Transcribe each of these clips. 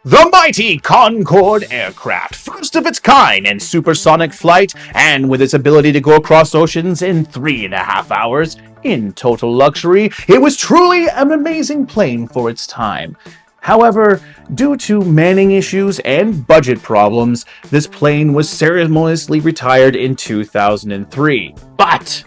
The mighty Concord aircraft, first of its kind in supersonic flight, and with its ability to go across oceans in 3.5 hours, in total luxury, it was truly an amazing plane for its time. However, due to manning issues and budget problems, this plane was ceremoniously retired in 2003. But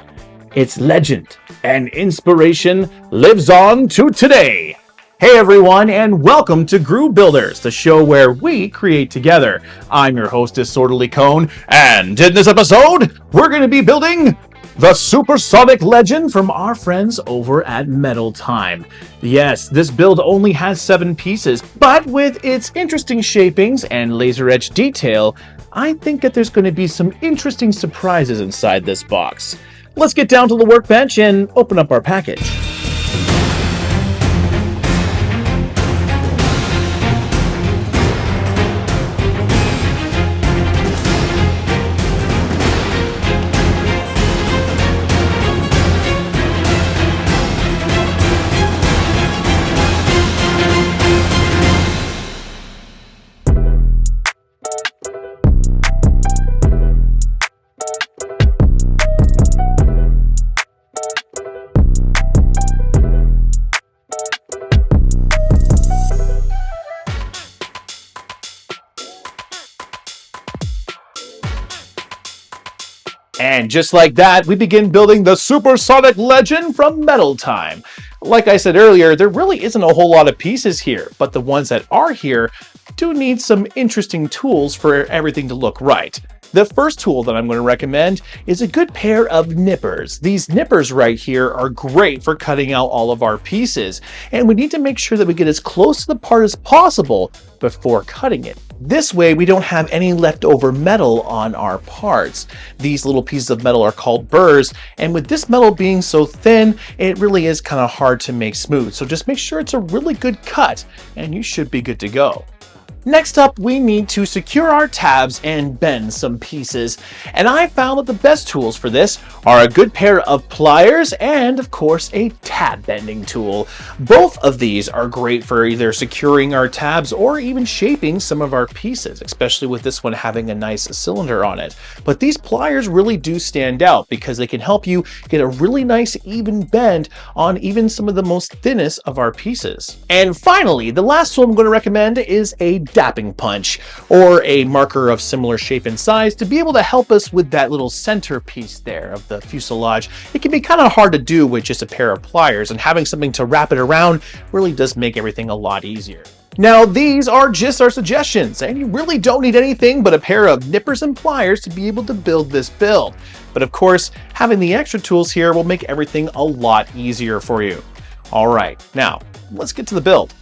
its legend and inspiration lives on to today. Hey everyone, and welcome to Groove Builders, the show where we create together. I'm your host, Disorderlycone, and in this episode, we're going to be building the Supersonic legend from our friends over at Metal Time. Yes, this build only has 7 pieces, but with its interesting shapings and laser edge detail, I think that there's going to be some interesting surprises inside this box. Let's get down to the workbench and open up our package. And just like that, we begin building the Supersonic legend from Metal Time. Like I said earlier, there really isn't a whole lot of pieces here, but the ones that are here do need some interesting tools for everything to look right. The first tool that I'm going to recommend is a good pair of nippers. These nippers right here are great for cutting out all of our pieces, and we need to make sure that we get as close to the part as possible before cutting it. This way we don't have any leftover metal on our parts. These little pieces of metal are called burrs, and with this metal being so thin, it really is kind of hard to make smooth. So just make sure it's a really good cut, and you should be good to go. Next up, we need to secure our tabs and bend some pieces. And I found that the best tools for this are a good pair of pliers and, of course, a tab bending tool. Both of these are great for either securing our tabs or even shaping some of our pieces, especially with this one having a nice cylinder on it. But these pliers really do stand out because they can help you get a really nice even bend on even some of the most thinnest of our pieces. And finally, the last tool I'm going to recommend is a dapping punch, or a marker of similar shape and size to be able to help us with that little center piece there of the fuselage. It can be kind of hard to do with just a pair of pliers, and having something to wrap it around really does make everything a lot easier. Now, these are just our suggestions, and you really don't need anything but a pair of nippers and pliers to be able to build this build. But of course, having the extra tools here will make everything a lot easier for you. All right, now let's get to the build.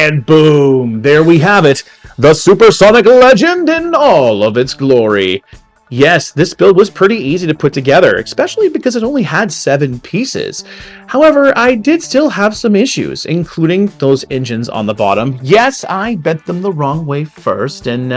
And boom, there we have it, the Supersonic Legend in all of its glory. Yes, this build was pretty easy to put together, especially because it only had 7 pieces. However, I did still have some issues, including those engines on the bottom. Yes, I bent them the wrong way first, and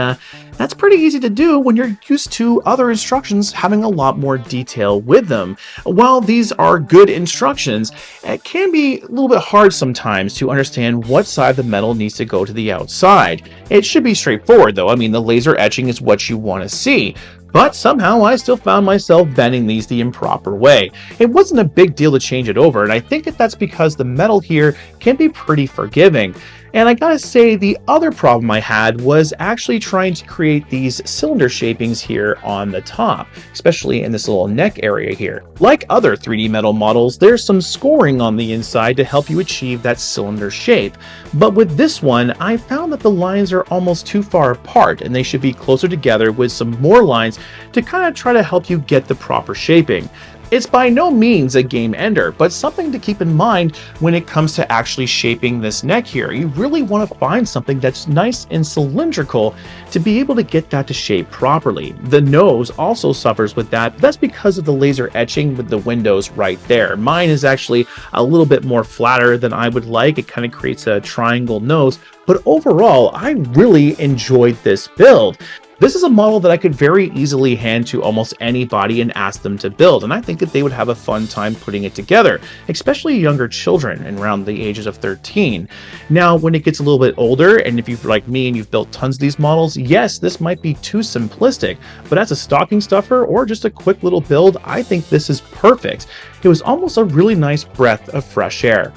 that's pretty easy to do when you're used to other instructions having a lot more detail with them. While these are good instructions, it can be a little bit hard sometimes to understand what side the metal needs to go to the outside. It should be straightforward though, I mean the laser etching is what you want to see. But somehow I still found myself bending these the improper way. It wasn't a big deal to change it over, and I think that that's because the metal here can be pretty forgiving. And I gotta say, the other problem I had was actually trying to create these cylinder shapings here on the top, especially in this little neck area here. Like other 3D metal models, there's some scoring on the inside to help you achieve that cylinder shape. But with this one, I found that the lines are almost too far apart, and they should be closer together with some more lines to kind of try to help you get the proper shaping. It's by no means a game ender, but something to keep in mind when it comes to actually shaping this neck here. You really want to find something that's nice and cylindrical to be able to get that to shape properly. The nose also suffers with that, but that's because of the laser etching with the windows right there. Mine is actually a little bit more flatter than I would like. It kind of creates a triangle nose, but overall, I really enjoyed this build. This is a model that I could very easily hand to almost anybody and ask them to build, and I think that they would have a fun time putting it together, especially younger children around the ages of 13. Now, when it gets a little bit older, and if you're like me and you've built tons of these models, yes, this might be too simplistic, but as a stocking stuffer or just a quick little build, I think this is perfect. It was almost a really nice breath of fresh air.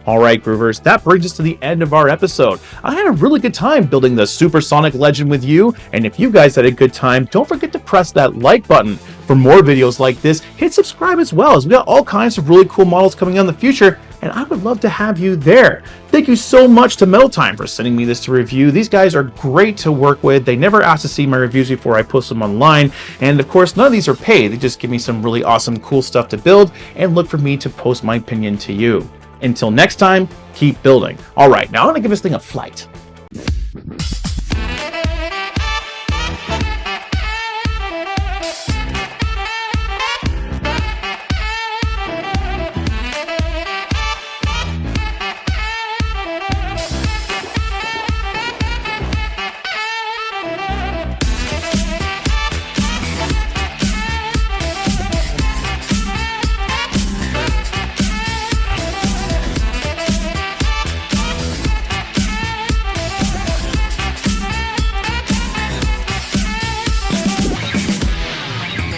Alright, Groovers, that brings us to the end of our episode. I had a really good time building the Supersonic Legend with you, and if you guys had a good time, don't forget to press that like button. For more videos like this, hit subscribe as well, as we got all kinds of really cool models coming in the future, and I would love to have you there. Thank you so much to Metal Time for sending me this to review. These guys are great to work with. They never ask to see my reviews before I post them online, and of course, none of these are paid. They just give me some really awesome, cool stuff to build, and look for me to post my opinion to you. Until next time, keep building. All right, now I'm gonna give this thing a flight.